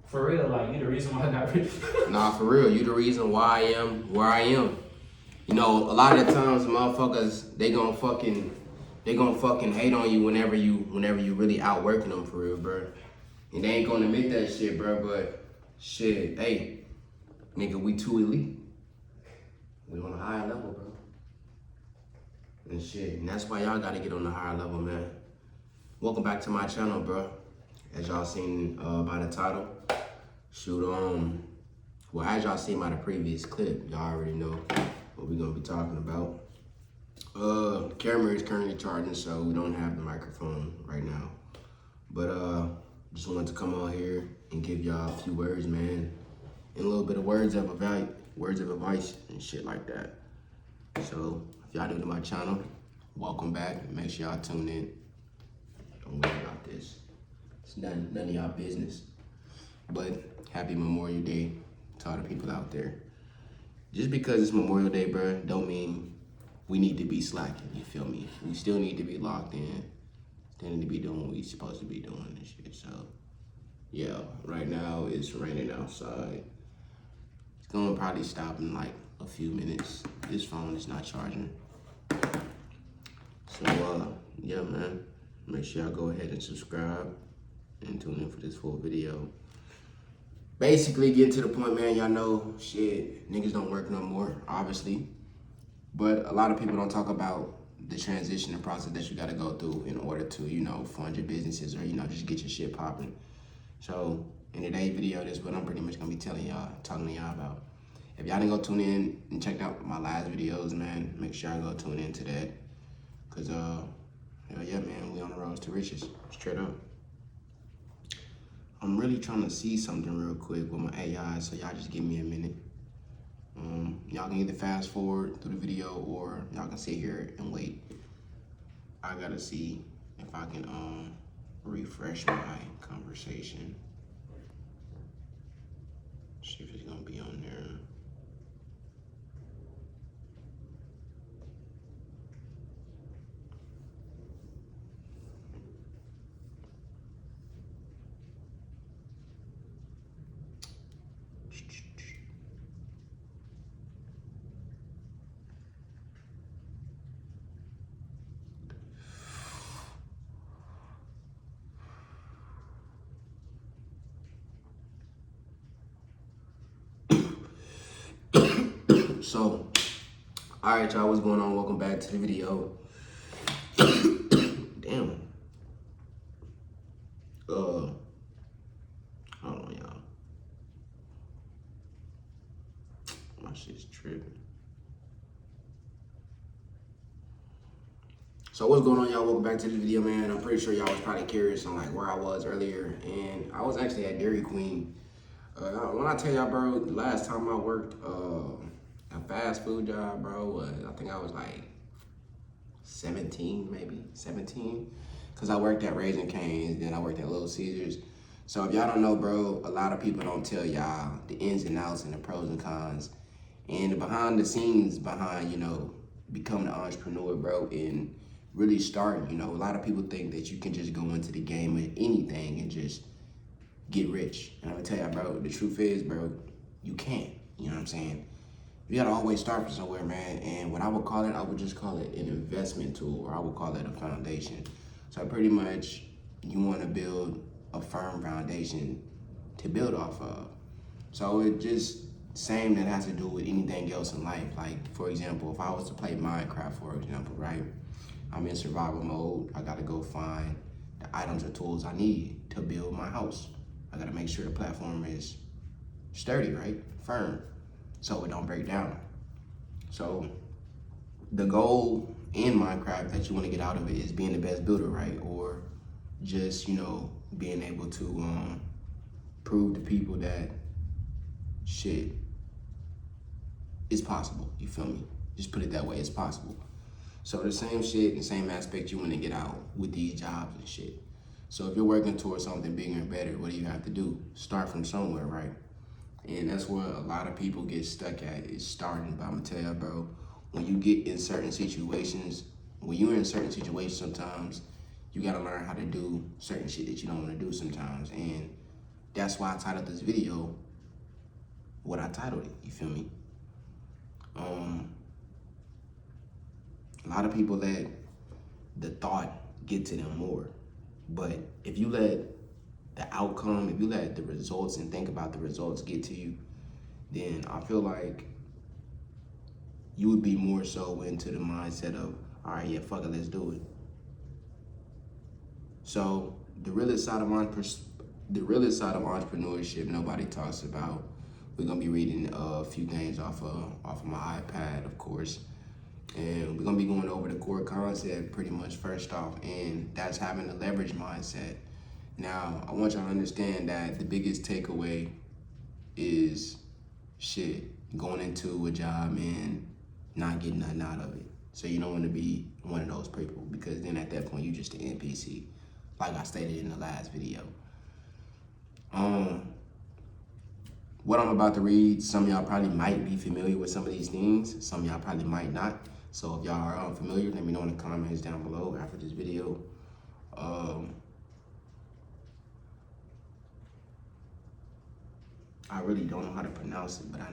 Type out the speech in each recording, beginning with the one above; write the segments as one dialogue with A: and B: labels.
A: For real, like, you the reason why I got rich.
B: Nah, for real, you the reason why I am where I am. You know, a lot of the times, motherfuckers, they gonna fucking hate on you whenever you really outworking them for real, bro. And they ain't gonna admit that shit, bro. But shit, hey, nigga, we too elite. We on a higher level, bro. And shit, and that's why y'all gotta get on the higher level, man. Welcome back to my channel, bro. As y'all seen by the title, well, as y'all seen by the previous clip, y'all already know what we're gonna be talking about. Camera is currently charging, so we don't have the microphone right now. But just wanted to come on here and give y'all a few words, man, and a little bit of words of advice and shit like that. So if y'all new to my channel, welcome back. Make sure y'all tune in. Don't worry about this. It's none of y'all business. But happy Memorial Day to all the people out there. Just because it's Memorial Day, bro, don't mean we need to be slacking, you feel me? We still need to be locked in. Still need to be doing what we supposed to be doing and shit. So, yeah, right now it's raining outside. It's gonna probably stop in like a few minutes. This phone is not charging. So, yeah, man, make sure y'all go ahead and subscribe and tune in for this full video. Basically, getting to the point, man, y'all know, shit, niggas don't work no more, obviously. But a lot of people don't talk about the transition and process that you gotta go through in order to, you know, fund your businesses or, you know, just get your shit popping. So, in today's video, this is what I'm pretty much gonna be talking to y'all about. If y'all didn't go tune in and check out my last videos, man, make sure y'all go tune in to that. Cause, hell yeah, man, we on the road to riches, straight up. I'm really trying to see something real quick with my AI, so y'all just give me a minute. Y'all can either fast forward through the video or y'all can sit here and wait. I gotta see if I can refresh my conversation. See if it's gonna be on there. So, all right, y'all, what's going on? Welcome back to the video. Damn. Hold on, y'all. My shit's tripping. So what's going on, y'all? Welcome back to the video, man. I'm pretty sure y'all was probably curious on like where I was earlier, and I was actually at Dairy Queen. When I tell y'all, bro, the last time I worked a fast food job, bro, I think I was like 17, maybe 17, because I worked at Raising Cane's, then I worked at Little Caesars. So if y'all don't know, bro, a lot of people don't tell y'all the ins and outs and the pros and cons and the behind the scenes behind, you know, becoming an entrepreneur, bro, and really starting. You know, a lot of people think that you can just go into the game with anything and just get rich. And I'm gonna tell y'all, bro, the truth is, bro, you can't. You know what I'm saying? You gotta always start from somewhere, man. And what I would call it, I would just call it an investment tool, or I would call it a foundation. So pretty much, you wanna build a firm foundation to build off of. So it just, same that has to do with anything else in life. Like, for example, if I was to play Minecraft, for example, right? I'm in survival mode. I gotta go find the items or tools I need to build my house. I gotta make sure the platform is sturdy, right? Firm, so it don't break down. So the goal in Minecraft that you wanna get out of it is being the best builder, right? Or just, you know, being able to prove to people that shit is possible, you feel me? Just put it that way, it's possible. So the same shit and same aspect you wanna get out with these jobs and shit. So if you're working towards something bigger and better, what do you have to do? Start from somewhere, right? And that's where a lot of people get stuck at, is starting. But I'm gonna tell you, bro, when you get in certain situations, when you're in certain situations sometimes, you gotta learn how to do certain shit that you don't wanna do sometimes. And that's why I titled this video what I titled it, you feel me? A lot of people let the thought get to them more. But if you let the outcome, if you let the results and think about the results get to you, then I feel like you would be more so into the mindset of, all right, yeah, fuck it, let's do it. So the realest side of entrepreneurship nobody talks about. We're gonna be reading a few things off of my iPad, of course. And we're gonna be going over the core concept pretty much first off, and that's having a leverage mindset. Now, I want y'all to understand that the biggest takeaway is going into a job and not getting nothing out of it. So you don't want to be one of those people, because then at that point you just an NPC, like I stated in the last video. What I'm about to read, some of y'all probably might be familiar with some of these things. Some of y'all probably might not. So if y'all are unfamiliar, let me know in the comments down below after this video. I really don't know how to pronounce it, but I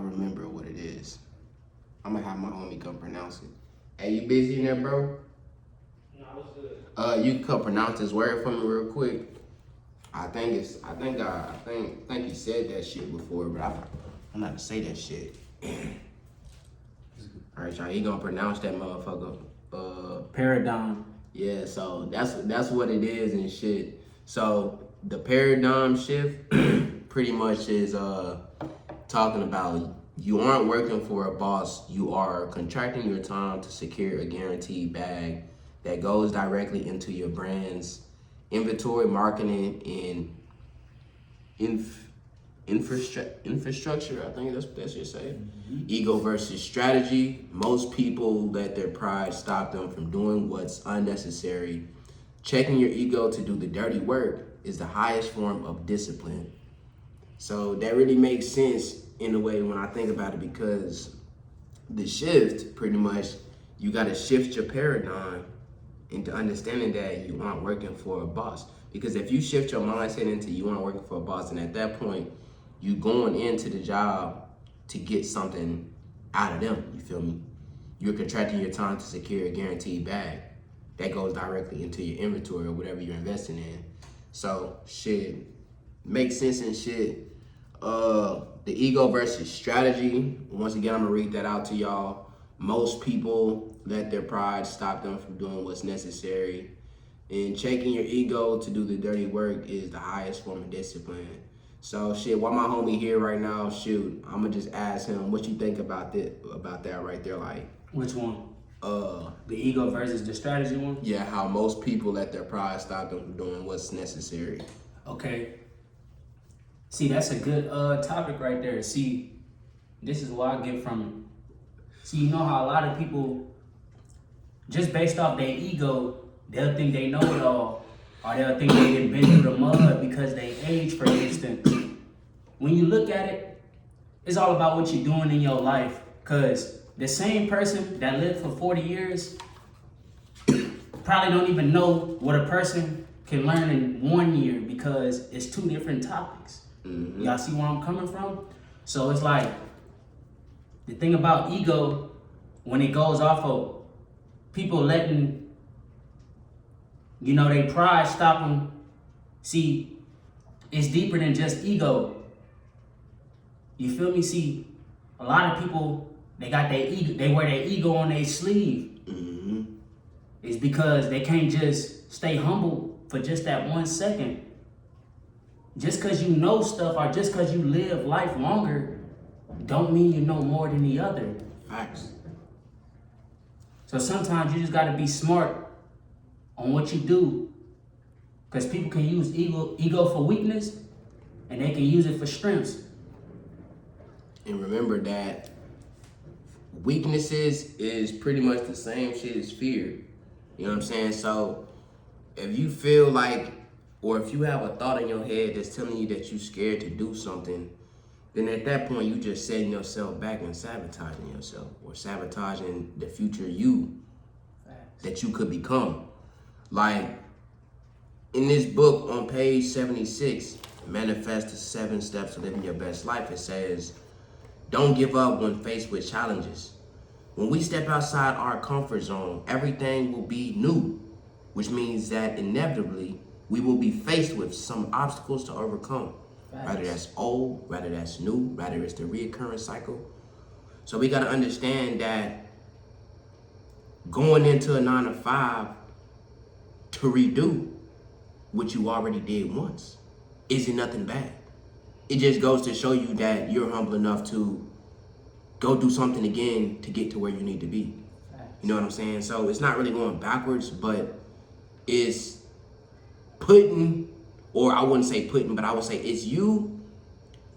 B: remember what it is. I'm gonna have my homie come pronounce it. Hey, you busy in there, bro?
A: No, what's good?
B: You can come pronounce this word for me real quick. I think he said that shit before, but I'm not gonna say that shit. All right, y'all, he gonna pronounce that motherfucker.
C: Paradigm.
B: Yeah, so that's what it is and shit. So the paradigm shift pretty much is talking about you aren't working for a boss, you are contracting your time to secure a guaranteed bag that goes directly into your brand's inventory, marketing, and infrastructure. I think that's what that should say. Ego versus strategy. Most people let their pride stop them from doing what's unnecessary. Checking your ego to do the dirty work is the highest form of discipline. So that really makes sense in a way when I think about it, because the shift, pretty much, you got to shift your paradigm into understanding that you aren't working for a boss. Because if you shift your mindset into you aren't working for a boss, and at that point, you going into the job to get something out of them, you feel me? You're contracting your time to secure a guaranteed bag that goes directly into your inventory or whatever you're investing in. So shit, makes sense and shit. The ego versus strategy. Once again, I'm gonna read that out to y'all. Most people let their pride stop them from doing what's necessary. And checking your ego to do the dirty work is the highest form of discipline. So shit, while my homie here right now, shoot, I'm gonna just ask him what you think about that right there, like.
C: Which one? The ego versus the strategy one?
B: Yeah, how most people let their pride stop them from doing what's necessary.
C: Okay. See, that's a good topic right there. See, this is what I get from it. See, you know how a lot of people, just based off their ego, they'll think they know it all, or they'll think they've been through the mud because they age, for instance. When you look at it, it's all about what you're doing in your life. Because the same person that lived for 40 years probably don't even know what a person can learn in 1 year, because it's two different topics.
B: Mm-hmm.
C: Y'all see where I'm coming from? So it's like, the thing about ego, when it goes off of people letting, they pride stop them. See, it's deeper than just ego. You feel me? See, a lot of people, they got their ego, they wear their ego on their sleeve.
B: Mm-hmm.
C: It's because they can't just stay humble for just that 1 second. Just because you know stuff, or just because you live life longer, don't mean you know more than the other.
B: Facts.
C: So sometimes you just got to be smart on what you do, because people can use ego for weakness, and they can use it for strengths.
B: And remember that weaknesses is pretty much the same shit as fear. You know what I'm saying? So if you feel like, or if you have a thought in your head that's telling you that you're scared to do something, then at that point you just setting yourself back and sabotaging yourself, or sabotaging the future you that you could become. Like, in this book on page 76, Manifest the 7 Steps to Living Your Best Life, it says, don't give up when faced with challenges. When we step outside our comfort zone, everything will be new, which means that inevitably we will be faced with some obstacles to overcome. Whether that's old, whether that's new, whether it's the reoccurring cycle. So we got to understand that going into a 9 to 5 to redo what you already did once isn't nothing bad. It just goes to show you that you're humble enough to go do something again to get to where you need to be. You know what I'm saying? So it's not really going backwards, but it's putting, or I wouldn't say putting, but I would say it's you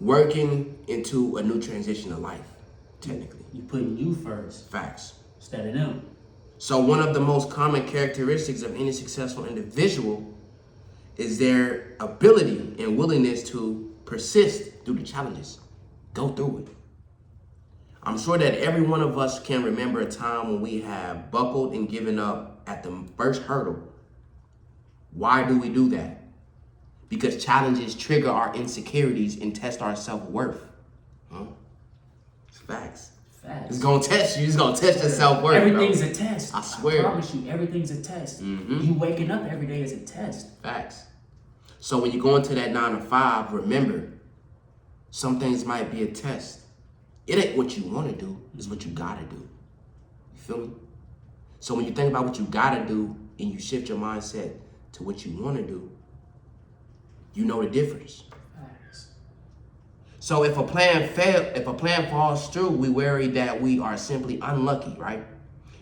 B: working into a new transition of life, technically.
C: You putting you first
B: Facts.
C: instead of them.
B: So one of the most common characteristics of any successful individual is their ability and willingness to persist through the challenges. Go through it. I'm sure that every one of us can remember a time when we have buckled and given up at the first hurdle. Why do we do that? Because challenges trigger our insecurities and test our self-worth. Huh? It's facts.
C: Facts.
B: It's gonna test you. It's gonna test your self-worth.
C: Everything's
B: bro.
C: a test.
B: I swear.
C: I promise you, everything's a test.
B: Mhm.
C: You waking up every day is a test.
B: Facts. So when you go into that 9 to 5, remember, some things might be a test. It ain't what you want to do, it's what you gotta do. You feel me? So when you think about what you gotta do and you shift your mindset to what you want to do, you know the difference.
C: Facts.
B: So if a plan falls through, we worry that we are simply unlucky, right?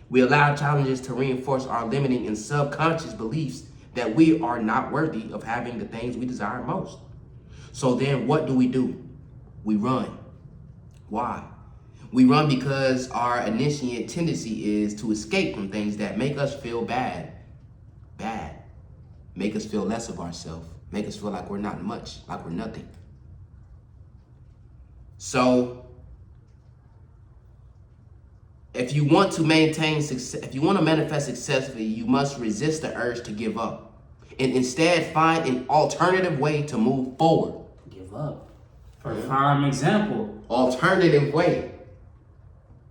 B: We allow challenges to reinforce our limiting and subconscious beliefs that we are not worthy of having the things we desire most. So then what do? We run. Why? We run because our initiate tendency is to escape from things that make us feel bad, make us feel less of ourselves, make us feel like we're not much, like we're nothing. So if you want to maintain success, if you want to manifest successfully, you must resist the urge to give up and instead find an alternative way to move forward.
C: Give up. For prime example,
B: Alternative way.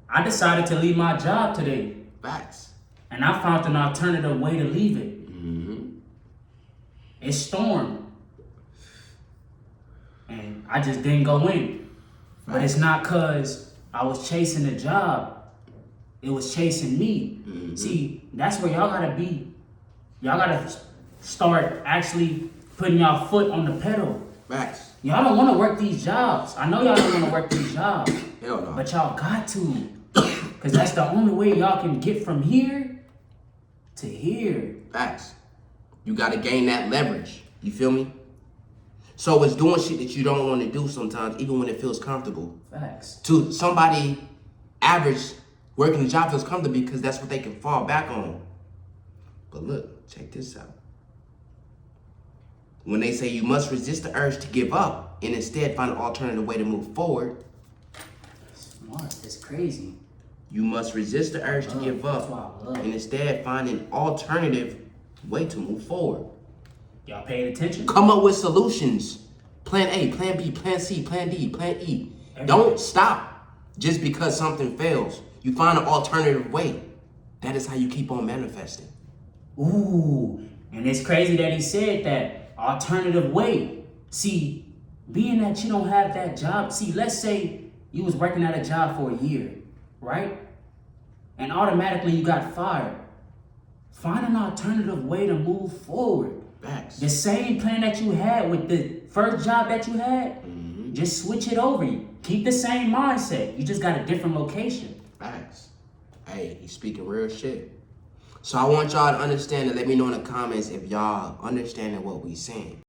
C: I decided to leave my job today,
B: Facts.
C: and I found an alternative way to leave it.
B: Mm-hmm.
C: It stormed, and I just didn't go in. But it's not because I was chasing a job. It was chasing me.
B: Mm-hmm.
C: See, that's where y'all gotta be. Y'all gotta start actually putting y'all foot on the pedal.
B: Facts.
C: Y'all don't want to work these jobs. I know y'all don't want to work these jobs.
B: Hell no.
C: But y'all got to. Because that's the only way y'all can get from here to here.
B: Facts. You got to gain that leverage. You feel me? So it's doing shit that you don't want to do sometimes, even when it feels comfortable.
C: Facts.
B: To somebody average, working the job feels comfortable because that's what they can fall back on. But look, check this out. When they say you must resist the urge to give up and instead find an alternative way to move forward,
C: Smart. It's crazy.
B: you must resist the urge to give
C: That's
B: up
C: why I love
B: and instead find an alternative way to move forward.
C: Y'all paid attention?
B: Come up with solutions. Plan A, plan B, plan C, plan D, plan E. Don't stop just because something fails. You find an alternative way. That is how you keep on manifesting.
C: Ooh. And it's crazy that he said that. Alternative way. See, being that you don't have that job. See, let's say you was working at a job for a year, right? And automatically you got fired. Find an alternative way to move forward.
B: Facts.
C: The same plan that you had with the first job that you had, just switch it over. Keep the same mindset. You just got a different location.
B: Facts. Hey, he's speaking real shit. So I want y'all to understand and let me know in the comments if y'all understanding what we saying.